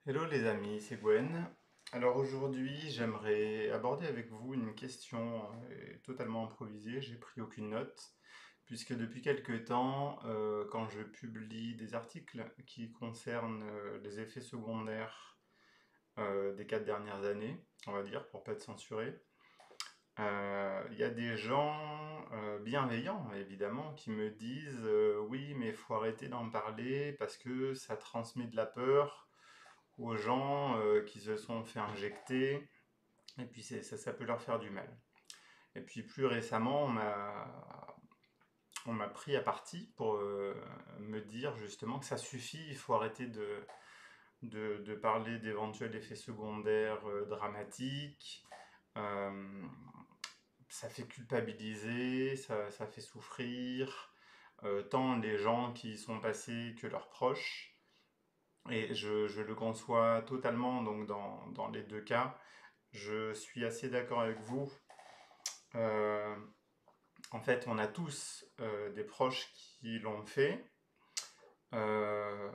Hello les amis, c'est Gwen. Alors aujourd'hui, j'aimerais aborder avec vous une question totalement improvisée, j'ai pris aucune note, puisque depuis quelque temps, quand je publie des articles qui concernent les effets secondaires des 4 dernières années, on va dire, pour pas être censuré, il y a des gens bienveillants, évidemment, qui me disent oui, mais il faut arrêter d'en parler parce que ça transmet de la peur aux gens qui se sont fait injecter, et puis ça peut leur faire du mal. Et puis plus récemment, on m'a pris à partie pour me dire justement que ça suffit, il faut arrêter de parler d'éventuels effets secondaires dramatiques. Euh, Ça fait culpabiliser, ça fait souffrir, tant les gens qui y sont passés que leurs proches. Et je le conçois totalement, donc dans les deux cas, je suis assez d'accord avec vous. Euh, En fait, on a tous des proches qui l'ont fait. Euh,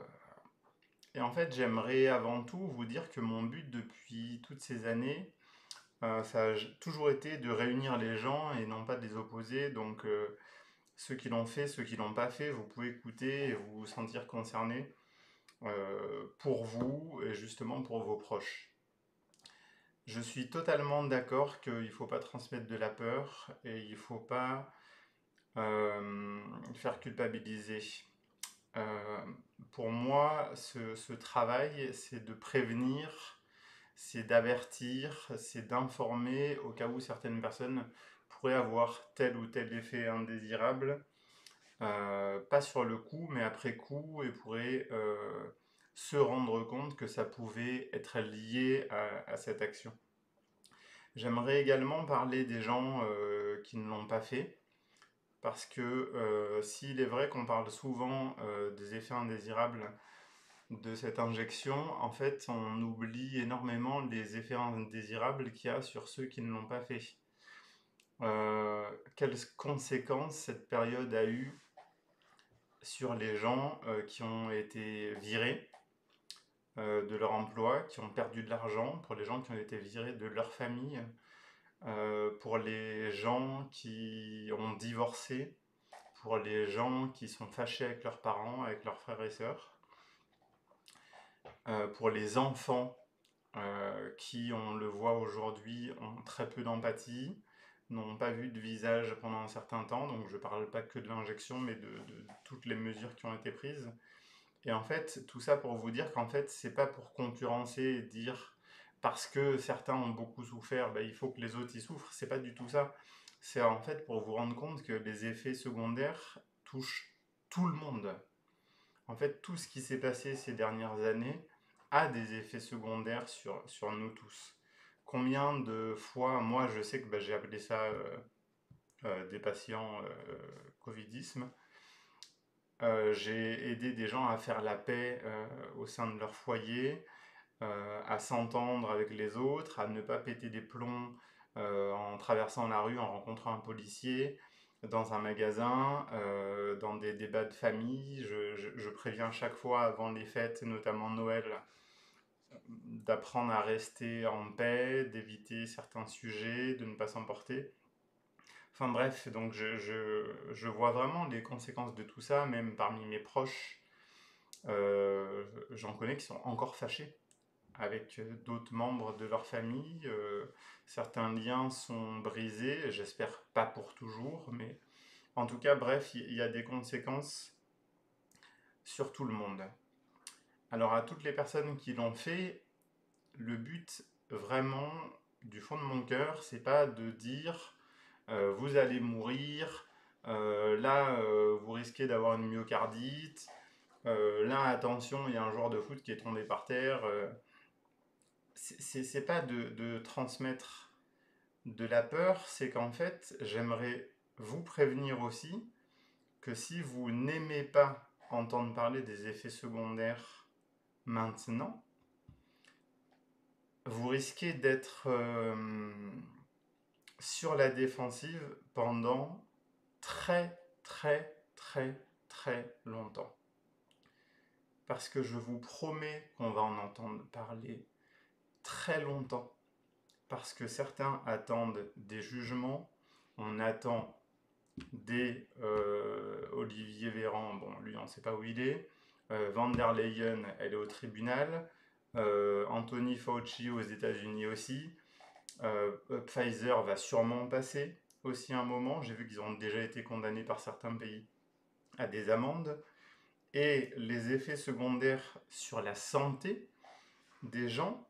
et en fait, j'aimerais avant tout vous dire que mon but depuis toutes ces années, ça a toujours été de réunir les gens et non pas de les opposer. Donc, ceux qui l'ont fait, ceux qui l'ont pas fait, vous pouvez écouter et vous sentir concernés pour vous et justement pour vos proches. Je suis totalement d'accord qu'il ne faut pas transmettre de la peur et il ne faut pas faire culpabiliser. Euh, pour moi, ce travail, c'est de prévenir, c'est d'avertir, c'est d'informer au cas où certaines personnes pourraient avoir tel ou tel effet indésirable, pas sur le coup, mais après coup, et pourraient se rendre compte que ça pouvait être lié à cette action. J'aimerais également parler des gens qui ne l'ont pas fait, parce que s'il est vrai qu'on parle souvent des effets indésirables de cette injection, en fait, on oublie énormément les effets indésirables qu'il y a sur ceux qui ne l'ont pas fait. Quelles conséquences cette période a eu sur les gens qui ont été virés de leur emploi, qui ont perdu de l'argent, pour les gens qui ont été virés de leur famille, pour les gens qui ont divorcé, pour les gens qui sont fâchés avec leurs parents, avec leurs frères et sœurs, pour les enfants qui, on le voit aujourd'hui, ont très peu d'empathie, n'ont pas vu de visage pendant un certain temps, donc je ne parle pas que de l'injection, mais de toutes les mesures qui ont été prises. Et en fait, tout ça pour vous dire qu'en fait, c'est pas pour concurrencer et dire parce que certains ont beaucoup souffert, ben, il faut que les autres y souffrent. C'est pas du tout ça. C'est en fait pour vous rendre compte que les effets secondaires touchent tout le monde. En fait, tout ce qui s'est passé ces dernières années a des effets secondaires sur nous tous. Combien de fois, moi je sais que ben, j'ai appelé ça des patients Covidisme, j'ai aidé des gens à faire la paix au sein de leur foyer, à s'entendre avec les autres, à ne pas péter des plombs en traversant la rue, en rencontrant un policier, dans un magasin, dans des débats de famille. Je préviens chaque fois avant les fêtes, notamment Noël, d'apprendre à rester en paix, d'éviter certains sujets, de ne pas s'emporter. Enfin bref, donc je vois vraiment les conséquences de tout ça, même parmi mes proches. J'en connais qui sont encore fâchés avec d'autres membres de leur famille. Certains liens sont brisés, j'espère pas pour toujours, mais en tout cas, bref, il y a des conséquences sur tout le monde. Alors à toutes les personnes qui l'ont fait, le but vraiment du fond de mon cœur, c'est pas de dire vous allez mourir, là vous risquez d'avoir une myocardite, là attention il y a un joueur de foot qui est tombé par terre. C'est pas de transmettre de la peur, c'est qu'en fait j'aimerais vous prévenir aussi que si vous n'aimez pas entendre parler des effets secondaires maintenant, vous risquez d'être sur la défensive pendant très très très très longtemps. parce que je vous promets qu'on va en entendre parler très longtemps, parce que certains attendent des jugements, on attend des Olivier Véran, bon lui on ne sait pas où il est, Van der Leyen elle est au tribunal, Anthony Fauci aux États-Unis aussi, Pfizer va sûrement passer aussi un moment, j'ai vu qu'ils ont déjà été condamnés par certains pays à des amendes, et les effets secondaires sur la santé des gens,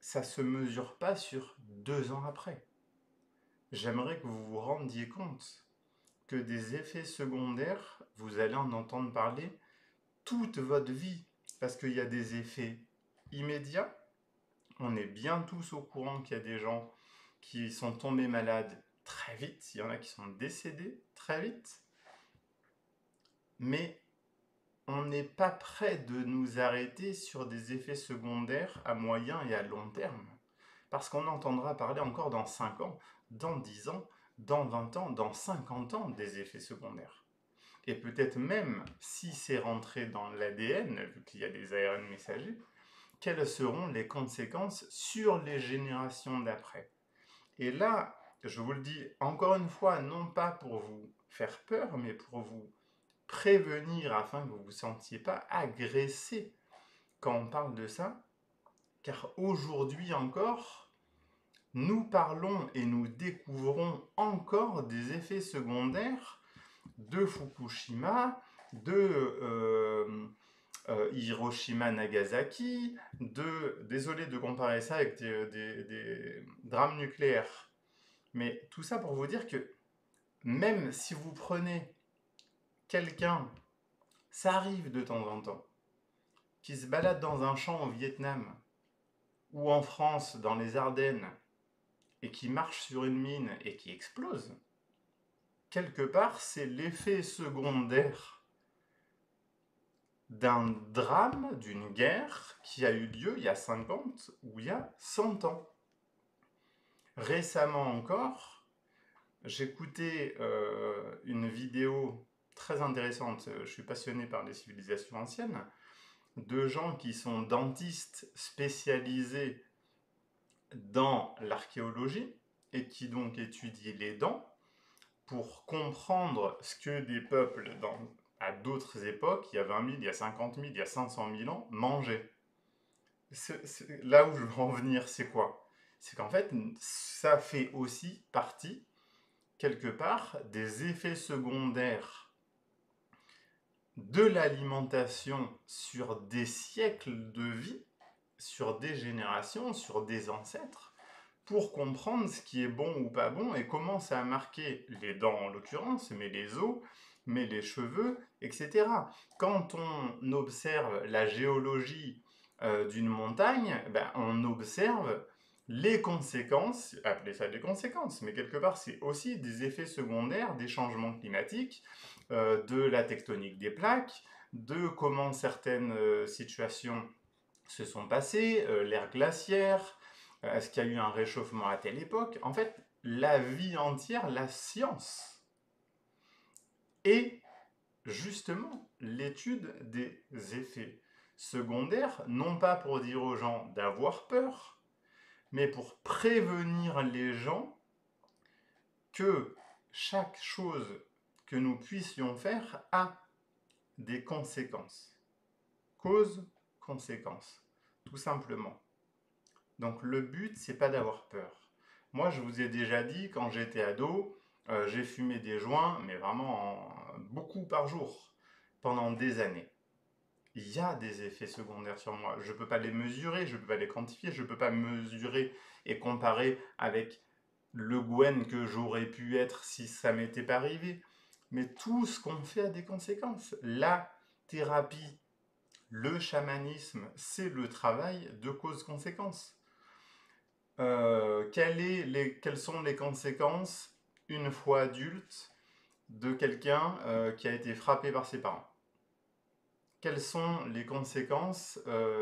ça ne se mesure pas sur 2 ans après. J'aimerais que vous vous rendiez compte que des effets secondaires, vous allez en entendre parler toute votre vie, parce qu'il y a des effets immédiats. On est bien tous au courant qu'il y a des gens qui sont tombés malades très vite, il y en a qui sont décédés très vite, mais on n'est pas prêt de nous arrêter sur des effets secondaires à moyen et à long terme. Parce qu'on entendra parler encore dans 5 ans, dans 10 ans, dans 20 ans, dans 50 ans des effets secondaires. Et peut-être même, si c'est rentré dans l'ADN, vu qu'il y a des ARN messagers, quelles seront les conséquences sur les générations d'après. Et là, je vous le dis encore une fois, non pas pour vous faire peur, mais pour vous prévenir afin que vous ne vous sentiez pas agressé quand on parle de ça, car aujourd'hui encore, nous parlons et nous découvrons encore des effets secondaires de Fukushima, de Hiroshima-Nagasaki, désolé de comparer ça avec des drames nucléaires, mais tout ça pour vous dire que même si vous prenez quelqu'un, ça arrive de temps en temps, qui se balade dans un champ au Vietnam ou en France, dans les Ardennes, et qui marche sur une mine et qui explose, quelque part, c'est l'effet secondaire d'un drame, d'une guerre qui a eu lieu il y a 50 ou il y a 100 ans. Récemment encore, j'écoutais une vidéo très intéressante, je suis passionné par les civilisations anciennes, de gens qui sont dentistes spécialisés dans l'archéologie et qui donc étudient les dents pour comprendre ce que des peuples à d'autres époques, il y a 20 000, il y a 50 000, il y a 500 000 ans, mangeaient. Là où je veux en venir, c'est quoi? C'est qu'en fait, ça fait aussi partie, quelque part, des effets secondaires de l'alimentation sur des siècles de vie, sur des générations, sur des ancêtres, pour comprendre ce qui est bon ou pas bon et comment ça a marqué les dents en l'occurrence, mais les os, mais les cheveux, etc. Quand on observe la géologie d'une montagne, ben, on observe les conséquences, appelez ça des conséquences, mais quelque part c'est aussi des effets secondaires des changements climatiques, de la tectonique des plaques, de comment certaines situations se sont passées, l'ère glaciaire, est-ce qu'il y a eu un réchauffement à telle époque? En fait, la vie entière, la science, est justement l'étude des effets secondaires, non pas pour dire aux gens d'avoir peur, mais pour prévenir les gens que chaque chose que nous puissions faire a des conséquences. Cause, conséquence, tout simplement. Donc le but, c'est pas d'avoir peur. Moi, je vous ai déjà dit, quand j'étais ado, j'ai fumé des joints, mais vraiment beaucoup par jour, pendant des années. Il y a des effets secondaires sur moi. Je ne peux pas les mesurer, je ne peux pas les quantifier, je ne peux pas mesurer et comparer avec le Gwen que j'aurais pu être si ça m'était pas arrivé. Mais tout ce qu'on fait a des conséquences. La thérapie, le chamanisme, c'est le travail de cause-conséquence. Quelles sont les conséquences, une fois adulte, de quelqu'un qui a été frappé par ses parents? Quelles sont les conséquences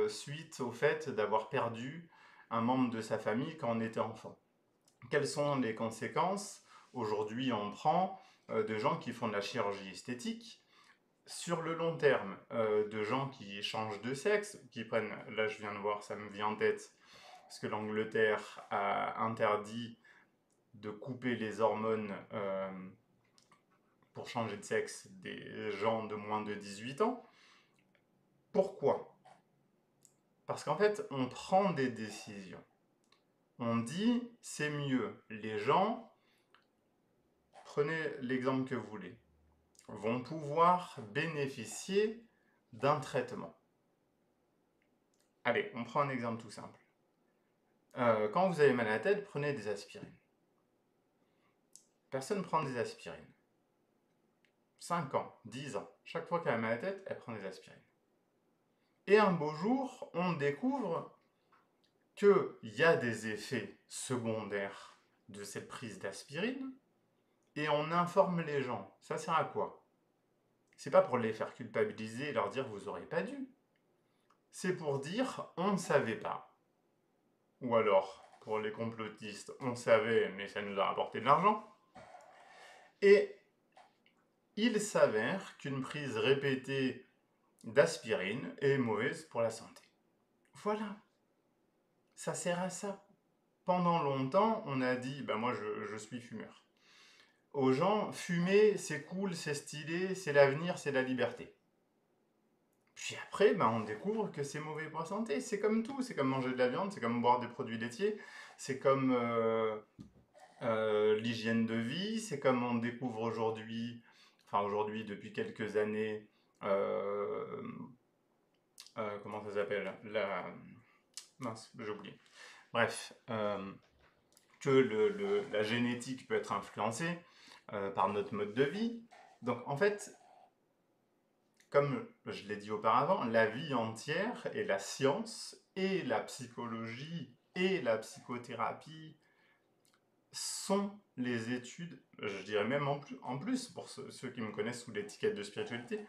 suite au fait d'avoir perdu un membre de sa famille quand on était enfant? Quelles sont les conséquences? Aujourd'hui, on prend de gens qui font de la chirurgie esthétique sur le long terme, de gens qui changent de sexe, qui prennent, là je viens de voir, ça me vient en tête, parce que l'Angleterre a interdit de couper les hormones pour changer de sexe des gens de moins de 18 ans. Pourquoi? Parce qu'en fait, on prend des décisions. On dit, c'est mieux. Les gens, prenez l'exemple que vous voulez, vont pouvoir bénéficier d'un traitement. Allez, on prend un exemple tout simple. Quand vous avez mal à la tête, prenez des aspirines. Personne ne prend des aspirines. 5 ans, 10 ans, chaque fois qu'elle a mal à la tête, elle prend des aspirines. Et un beau jour, on découvre qu'il y a des effets secondaires de cette prise d'aspirine, et on informe les gens. Ça sert à quoi? C'est pas pour les faire culpabiliser et leur dire vous aurez pas dû. C'est pour dire on ne savait pas. Ou alors, pour les complotistes, on savait mais ça nous a rapporté de l'argent. Et il s'avère qu'une prise répétée d'aspirine est mauvaise pour la santé. Voilà. Ça sert à ça. Pendant longtemps, on a dit, ben moi je suis fumeur. Aux gens, fumer, c'est cool, c'est stylé, c'est l'avenir, c'est la liberté. Puis après, ben, on découvre que c'est mauvais pour la santé. C'est comme tout, c'est comme manger de la viande, c'est comme boire des produits laitiers, c'est comme l'hygiène de vie, c'est comme on découvre aujourd'hui, enfin aujourd'hui depuis quelques années, comment ça s'appelle? Mince, j'ai oublié. Bref, que la génétique peut être influencée par notre mode de vie. Donc en fait, comme je l'ai dit auparavant, la vie entière et la science et la psychologie et la psychothérapie sont les études, je dirais même en plus pour ceux qui me connaissent sous l'étiquette de spiritualité,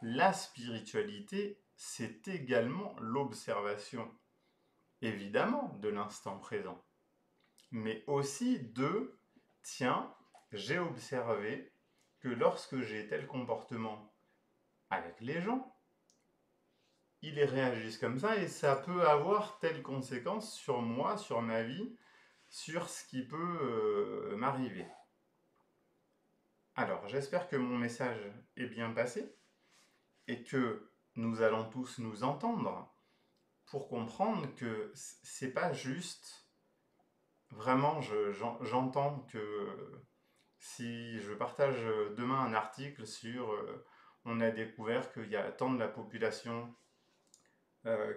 la spiritualité, c'est également l'observation, évidemment, de l'instant présent, mais aussi de, tiens, j'ai observé que lorsque j'ai tel comportement avec les gens, ils réagissent comme ça et ça peut avoir telle conséquence sur moi, sur ma vie, sur ce qui peut m'arriver. Alors, j'espère que mon message est bien passé et que nous allons tous nous entendre pour comprendre que c'est pas juste. Vraiment, j'entends que si je partage demain un article sur on a découvert qu'il y a tant de la population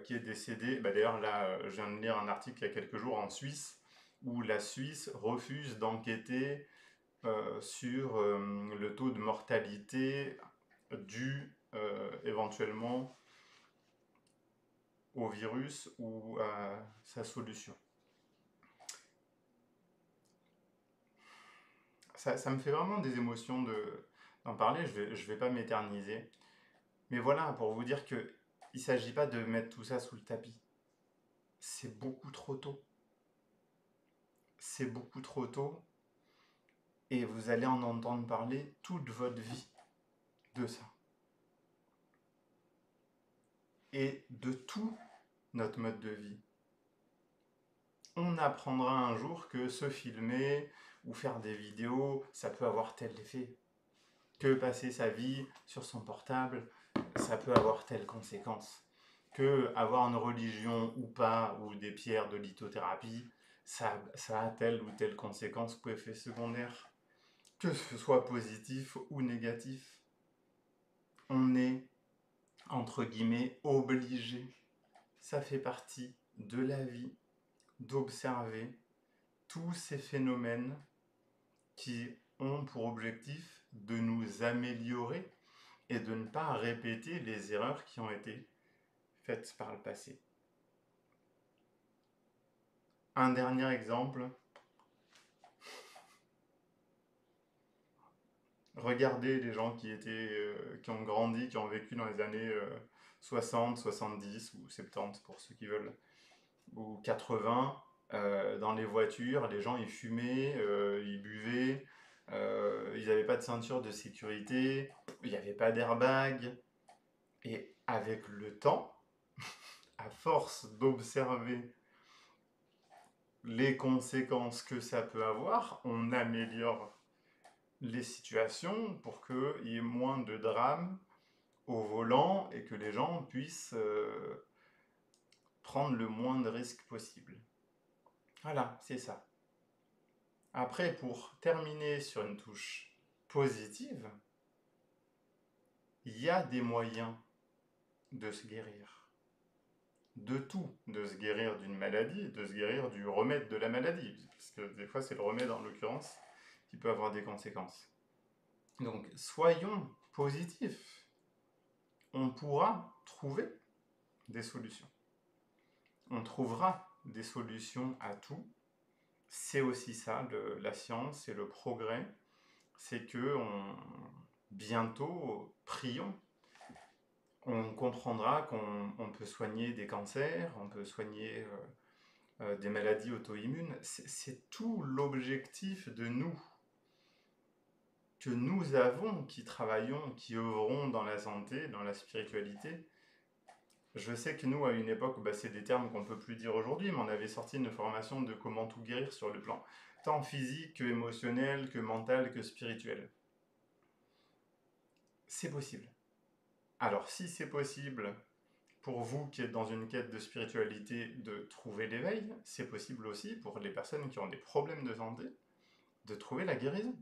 qui est décédée. Bah, d'ailleurs, là, je viens de lire un article il y a quelques jours en Suisse où la Suisse refuse d'enquêter sur le taux de mortalité dû éventuellement au virus ou à sa solution. Ça me fait vraiment des émotions d'en parler, je vais pas m'éterniser. Mais voilà, pour vous dire que il ne s'agit pas de mettre tout ça sous le tapis. C'est beaucoup trop tôt. C'est beaucoup trop tôt. Et vous allez en entendre parler toute votre vie de ça. Et de tout notre mode de vie. On apprendra un jour que se filmer ou faire des vidéos, ça peut avoir tel effet. Que passer sa vie sur son portable, ça peut avoir telle conséquence. Que avoir une religion ou pas, ou des pierres de lithothérapie, ça a telle ou telle conséquence ou effet secondaire. Que ce soit positif ou négatif. On est, entre guillemets, obligé. Ça fait partie de la vie d'observer tous ces phénomènes qui ont pour objectif de nous améliorer et de ne pas répéter les erreurs qui ont été faites par le passé. Un dernier exemple. Regardez les gens qui ont grandi, qui ont vécu dans les années 60, 70 ou 70 pour ceux qui veulent, ou 80, dans les voitures, les gens ils fumaient, ils buvaient, ils n'avaient pas de ceinture de sécurité, il n'y avait pas d'airbag. Et avec le temps, à force d'observer les conséquences que ça peut avoir, on améliore les situations pour qu'il y ait moins de drames au volant et que les gens puissent prendre le moins de risques possible. Voilà, c'est ça. Après, pour terminer sur une touche positive, il y a des moyens de se guérir. De tout, de se guérir d'une maladie, de se guérir du remède de la maladie, parce que des fois c'est le remède en l'occurrence qui peut avoir des conséquences. Donc soyons positifs, on pourra trouver des solutions. On trouvera des solutions à tout. C'est aussi ça, la science et le progrès, c'est que bientôt, prions, on comprendra qu'on peut soigner des cancers, on peut soigner des maladies auto-immunes. C'est tout l'objectif de nous, que nous avons, qui travaillons, qui œuvrons dans la santé, dans la spiritualité. Je sais que nous, à une époque, c'est des termes qu'on ne peut plus dire aujourd'hui, mais on avait sorti une formation de comment tout guérir sur le plan tant physique que émotionnel, que mental, que spirituel. C'est possible. Alors, si c'est possible pour vous qui êtes dans une quête de spiritualité de trouver l'éveil, c'est possible aussi pour les personnes qui ont des problèmes de santé de trouver la guérison.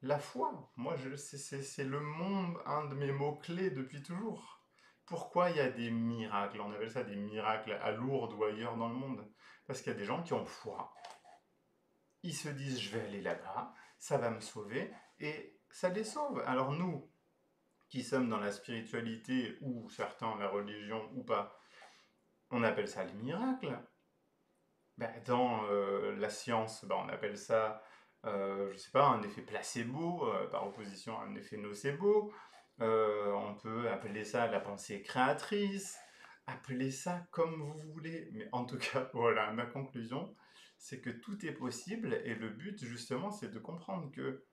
La foi, moi, c'est un de mes mots-clés depuis toujours. Pourquoi il y a des miracles? On appelle ça des miracles à Lourdes ou ailleurs dans le monde. Parce qu'il y a des gens qui ont foi. Ils se disent, je vais aller là-bas, ça va me sauver, et ça les sauve. Alors nous, qui sommes dans la spiritualité, ou certains la religion, ou pas, on appelle ça les miracles. Dans la science, on appelle ça, je sais pas, un effet placebo, par opposition à un effet nocebo. On peut appeler ça la pensée créatrice, appeler ça comme vous voulez. Mais en tout cas, voilà, ma conclusion, c'est que tout est possible et le but, justement, c'est de comprendre que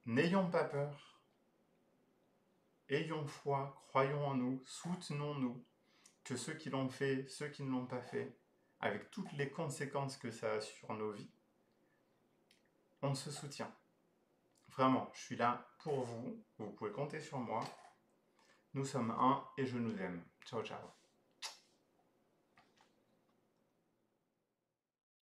n'ayons pas peur, ayons foi, croyons en nous, soutenons-nous, que ceux qui l'ont fait, ceux qui ne l'ont pas fait, avec toutes les conséquences que ça a sur nos vies, on se soutient. Vraiment, je suis là pour vous, vous pouvez compter sur moi. Nous sommes un et je nous aime. Ciao, ciao.